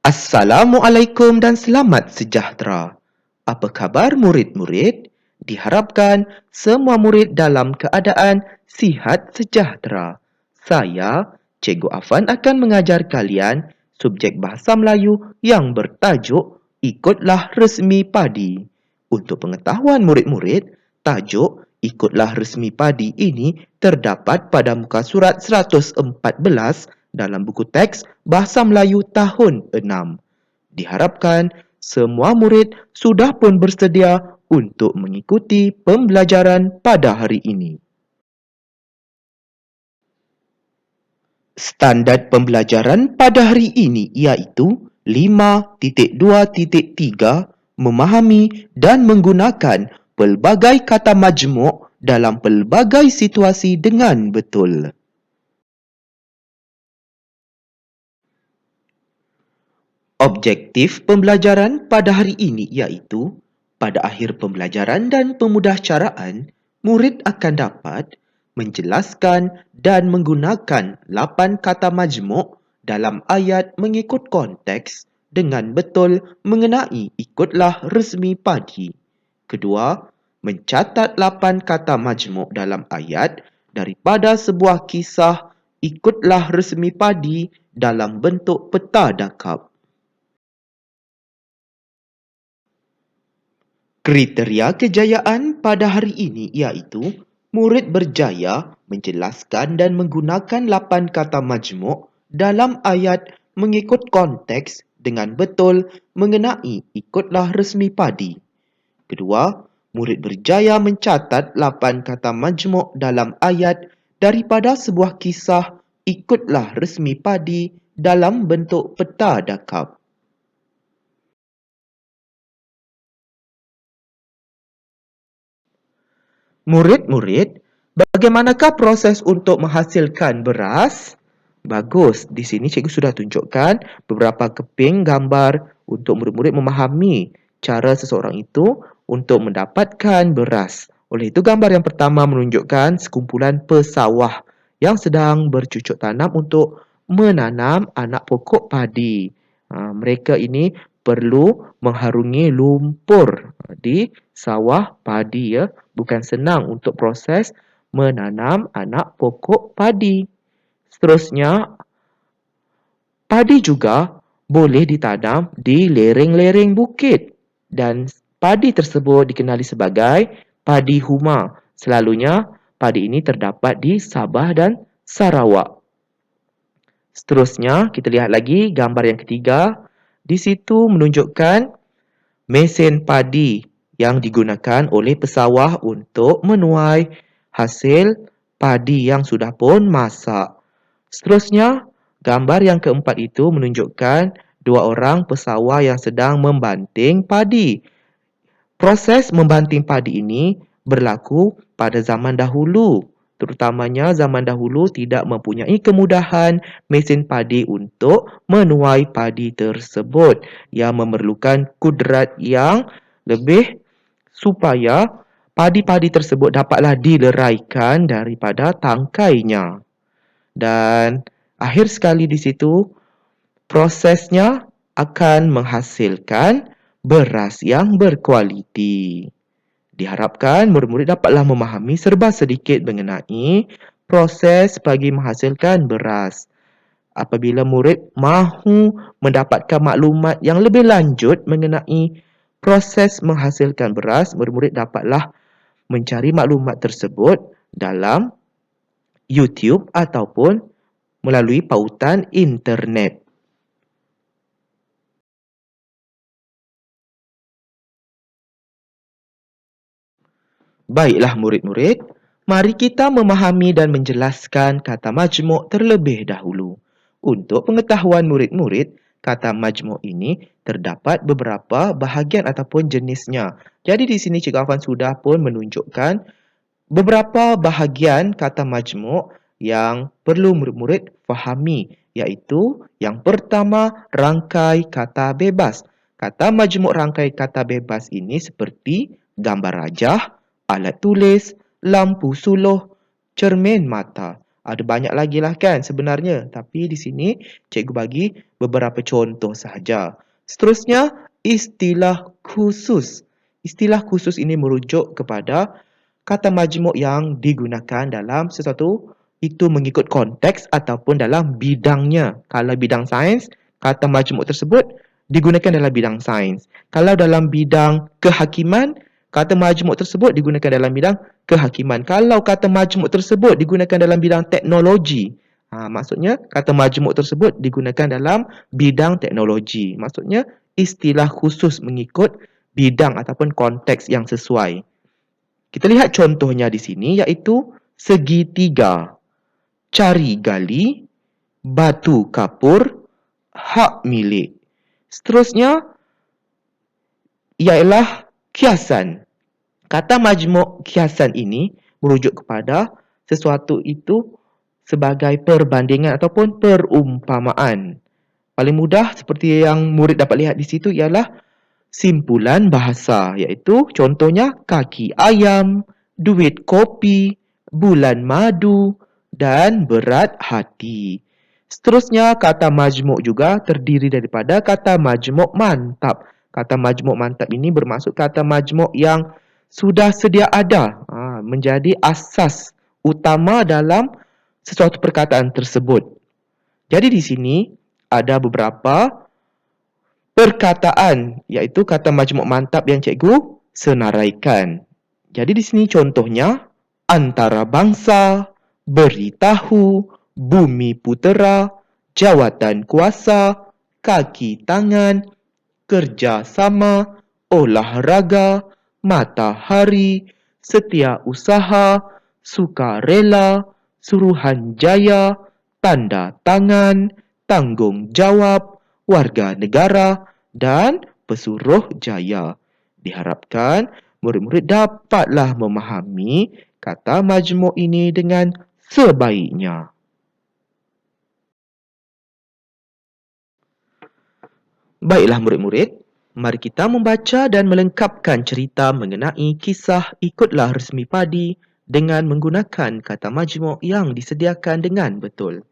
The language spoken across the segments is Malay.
Assalamualaikum dan selamat sejahtera. Apa khabar murid-murid? Diharapkan semua murid dalam keadaan sihat sejahtera. Saya, Cikgu Afan akan mengajar kalian subjek Bahasa Melayu yang bertajuk Ikutlah Resmi Padi. Untuk pengetahuan murid-murid, tajuk Ikutlah Resmi Padi ini terdapat pada muka surat 114 dalam buku teks Bahasa Melayu tahun 6. Diharapkan semua murid sudah pun bersedia untuk mengikuti pembelajaran pada hari ini. Standard pembelajaran pada hari ini iaitu 5.2.3 memahami dan menggunakan pelbagai kata majmuk dalam pelbagai situasi dengan betul. Objektif pembelajaran pada hari ini iaitu, pada akhir pembelajaran dan pemudahcaraan, murid akan dapat menjelaskan dan menggunakan 8 kata majmuk dalam ayat mengikut konteks dengan betul mengenai ikutlah resmi padi. Kedua, mencatat 8 kata majmuk dalam ayat daripada sebuah kisah ikutlah resmi padi dalam bentuk peta dakab. Kriteria kejayaan pada hari ini iaitu murid berjaya menjelaskan dan menggunakan 8 kata majmuk dalam ayat mengikut konteks dengan betul mengenai ikutlah resmi padi. Kedua, murid berjaya mencatat 8 kata majmuk dalam ayat daripada sebuah kisah ikutlah resmi padi dalam bentuk peta dakab. Murid-murid, bagaimanakah proses untuk menghasilkan beras? Bagus, di sini cikgu sudah tunjukkan beberapa keping gambar untuk murid-murid memahami cara seseorang itu untuk mendapatkan beras. Oleh itu, gambar yang pertama menunjukkan sekumpulan pesawah yang sedang bercucuk tanam untuk menanam anak pokok padi. Mereka ini perlu mengharungi lumpur di sawah padi, ya. Bukan senang untuk proses menanam anak pokok padi. Seterusnya, padi juga boleh ditanam di lereng-lereng bukit dan padi tersebut dikenali sebagai padi huma. Selalunya, padi ini terdapat di Sabah dan Sarawak. Seterusnya, kita lihat lagi gambar yang ketiga. Di situ menunjukkan mesin padi yang digunakan oleh pesawah untuk menuai hasil padi yang sudah pun masak. Seterusnya, gambar yang keempat itu menunjukkan 2 orang pesawah yang sedang membanting padi. Proses membanting padi ini berlaku pada zaman dahulu. Terutamanya zaman dahulu tidak mempunyai kemudahan mesin padi untuk menuai padi tersebut yang memerlukan kudrat yang lebih supaya padi-padi tersebut dapatlah dileraikan daripada tangkainya. Dan akhir sekali di situ, prosesnya akan menghasilkan beras yang berkualiti. Diharapkan murid-murid dapatlah memahami serba sedikit mengenai proses bagi menghasilkan beras. Apabila murid mahu mendapatkan maklumat yang lebih lanjut mengenai proses menghasilkan beras, murid-murid dapatlah mencari maklumat tersebut dalam YouTube ataupun melalui pautan internet. Baiklah murid-murid, mari kita memahami dan menjelaskan kata majmuk terlebih dahulu. Untuk pengetahuan murid-murid, kata majmuk ini terdapat beberapa bahagian ataupun jenisnya. Jadi di sini Cikgu Afan sudah pun menunjukkan beberapa bahagian kata majmuk yang perlu murid-murid fahami, iaitu yang pertama, rangkai kata bebas. Kata majmuk rangkai kata bebas ini seperti gambar rajah, alat tulis, lampu suluh, cermin mata. Ada banyak lagi lah kan sebenarnya. Tapi di sini cikgu bagi beberapa contoh sahaja. Seterusnya, istilah khusus. Istilah khusus ini merujuk kepada kata majmuk yang digunakan dalam sesuatu itu mengikut konteks ataupun dalam bidangnya. Kalau bidang sains, kata majmuk tersebut digunakan dalam bidang sains. Kalau dalam bidang kehakiman, kata majmuk tersebut digunakan dalam bidang kehakiman. Kalau kata majmuk tersebut digunakan dalam bidang teknologi, maksudnya kata majmuk tersebut digunakan dalam bidang teknologi. Maksudnya istilah khusus mengikut bidang ataupun konteks yang sesuai. Kita lihat contohnya di sini iaitu segitiga, cari gali, batu kapur, hak milik. Seterusnya ialah kiasan. Kata majmuk kiasan ini merujuk kepada sesuatu itu sebagai perbandingan ataupun perumpamaan. Paling mudah seperti yang murid dapat lihat di situ ialah simpulan bahasa, iaitu contohnya kaki ayam, duit kopi, bulan madu dan berat hati. Seterusnya, kata majmuk juga terdiri daripada kata majmuk mantap. Kata majmuk mantap ini bermaksud kata majmuk yang sudah sedia ada, menjadi asas utama dalam sesuatu perkataan tersebut. Jadi di sini ada beberapa perkataan, iaitu kata majmuk mantap yang cikgu senaraikan. Jadi di sini contohnya antara bangsa, beritahu, bumi putera, jawatan kuasa, kaki tangan, kerjasama, olahraga, matahari, setia usaha, sukarela, suruhanjaya, tanda tangan, tanggung jawab, warga negara dan pesuruh jaya. Diharapkan murid-murid dapatlah memahami kata majmuk ini dengan sebaiknya. Baiklah murid-murid, mari kita membaca dan melengkapkan cerita mengenai kisah Ikutlah Resmi Padi dengan menggunakan kata majmuk yang disediakan dengan betul.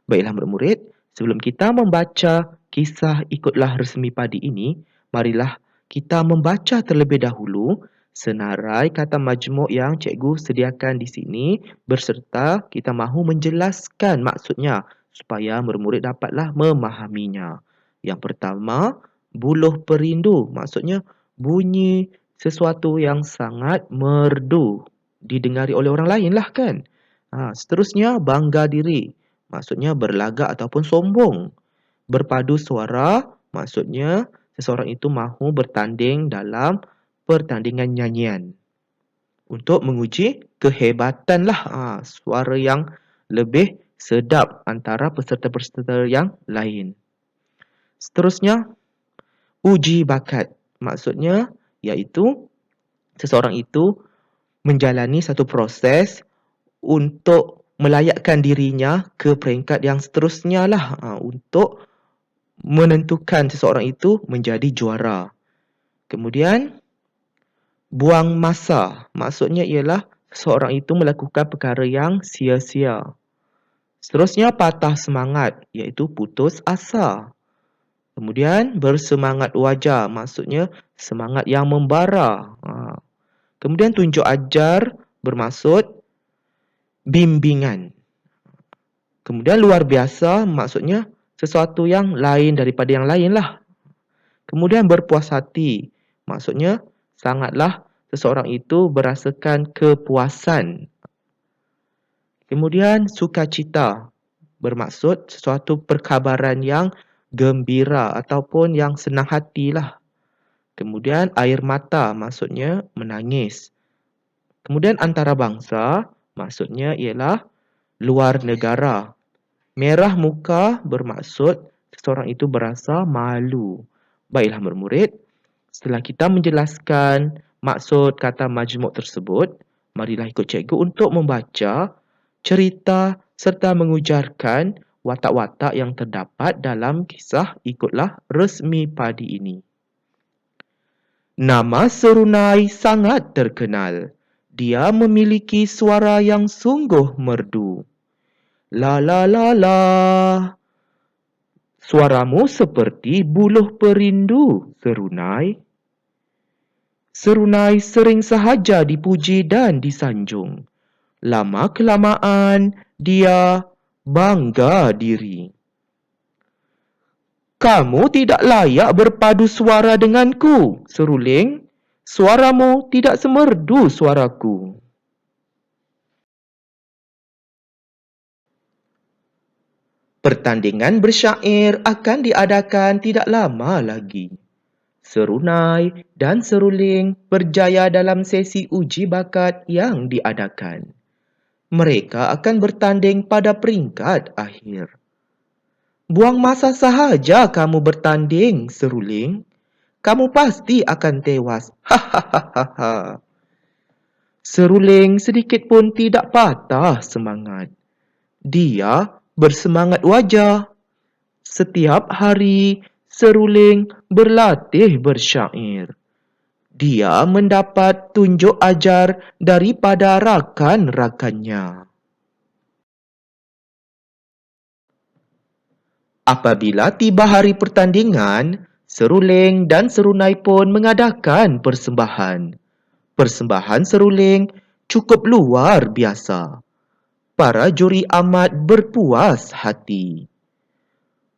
Baiklah murid-murid, sebelum kita membaca kisah Ikutlah Resmi Padi ini, marilah kita membaca terlebih dahulu senarai kata majmuk yang cikgu sediakan di sini berserta kita mahu menjelaskan maksudnya supaya murid-murid dapatlah memahaminya. Yang pertama, buluh perindu, maksudnya bunyi sesuatu yang sangat merdu didengari oleh orang lain lah kan. Seterusnya, bangga diri, maksudnya berlagak ataupun sombong. Berpadu suara, maksudnya seseorang itu mahu bertanding dalam pertandingan nyanyian. Untuk menguji kehebatan lah suara yang lebih sedap antara peserta-peserta yang lain. Seterusnya, uji bakat. Maksudnya iaitu seseorang itu menjalani satu proses untuk melayakkan dirinya ke peringkat yang seterusnya lah untuk menentukan seseorang itu menjadi juara. Kemudian, buang masa. Maksudnya ialah seseorang itu melakukan perkara yang sia-sia. Seterusnya, patah semangat iaitu putus asa. Kemudian, bersemangat wajah. Maksudnya semangat yang membara. Kemudian, tunjuk ajar bermaksud bimbingan. Kemudian, luar biasa maksudnya sesuatu yang lain daripada yang lain lah. Kemudian, berpuas hati. Maksudnya sangatlah seseorang itu berasakan kepuasan. Kemudian, sukacita bermaksud sesuatu perkabaran yang gembira ataupun yang senang hatilah. Kemudian, air mata maksudnya menangis. Kemudian, antarabangsa maksudnya ialah luar negara. Merah muka bermaksud seseorang itu berasa malu. Baiklah murid-murid, setelah kita menjelaskan maksud kata majmuk tersebut, marilah ikut cikgu untuk membaca cerita serta mengujarkan watak-watak yang terdapat dalam kisah Ikutlah Resmi Padi ini. Nama Serunai sangat terkenal. Dia memiliki suara yang sungguh merdu. La la la la. Suaramu seperti buluh perindu, Serunai. Serunai sering sahaja dipuji dan disanjung. Lama-kelamaan, dia bangga diri. Kamu tidak layak berpadu suara denganku, seruling. Suaramu tidak semerdu suaraku. Pertandingan bersyair akan diadakan tidak lama lagi. Serunai dan seruling berjaya dalam sesi uji bakat yang diadakan. Mereka akan bertanding pada peringkat akhir. Buang masa sahaja kamu bertanding, seruling. Kamu pasti akan tewas. Hahaha. Seruling sedikit pun tidak patah semangat. Dia bersemangat wajar. Setiap hari, seruling berlatih bersyair. Dia mendapat tunjuk ajar daripada rakan-rakannya. Apabila tiba hari pertandingan, seruling dan serunai pun mengadakan persembahan. Persembahan seruling cukup luar biasa. Para juri amat berpuas hati.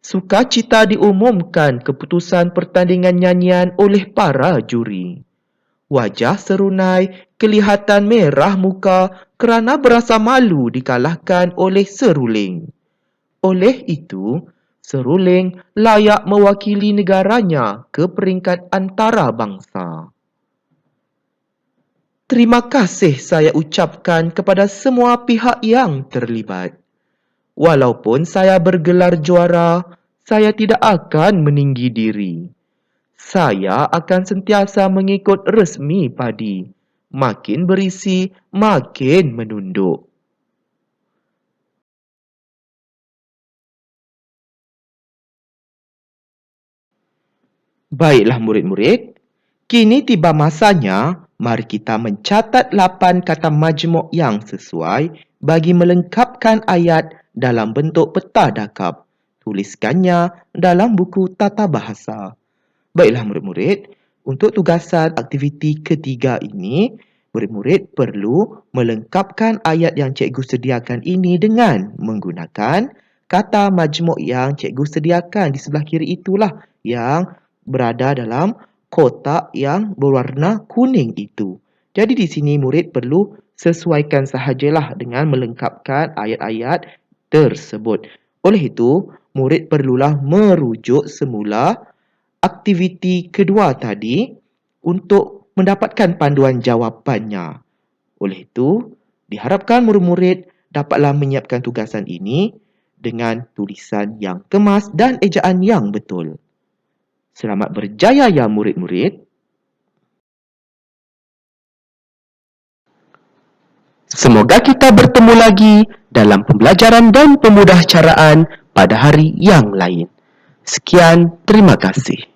Sukacita diumumkan keputusan pertandingan nyanyian oleh para juri. Wajah serunai kelihatan merah muka kerana berasa malu dikalahkan oleh seruling. Oleh itu, seruling layak mewakili negaranya ke peringkat antarabangsa. Terima kasih saya ucapkan kepada semua pihak yang terlibat. Walaupun saya bergelar juara, saya tidak akan meninggi diri. Saya akan sentiasa mengikut resmi padi. Makin berisi, makin menunduk. Baiklah murid-murid, kini tiba masanya mari kita mencatat 8 kata majmuk yang sesuai bagi melengkapkan ayat dalam bentuk peta dakab. Tuliskannya dalam buku tata bahasa. Baiklah murid-murid, untuk tugasan aktiviti ketiga ini, murid-murid perlu melengkapkan ayat yang cikgu sediakan ini dengan menggunakan kata majmuk yang cikgu sediakan di sebelah kiri itulah yang berada dalam kotak yang berwarna kuning itu. Jadi di sini murid perlu sesuaikan sahajalah dengan melengkapkan ayat-ayat tersebut. Oleh itu, murid perlulah merujuk semula aktiviti kedua tadi untuk mendapatkan panduan jawapannya. Oleh itu, diharapkan murid-murid dapatlah menyiapkan tugasan ini dengan tulisan yang kemas dan ejaan yang betul. Selamat berjaya ya murid-murid. Semoga kita bertemu lagi dalam pembelajaran dan pemudahcaraan pada hari yang lain. Sekian, terima kasih.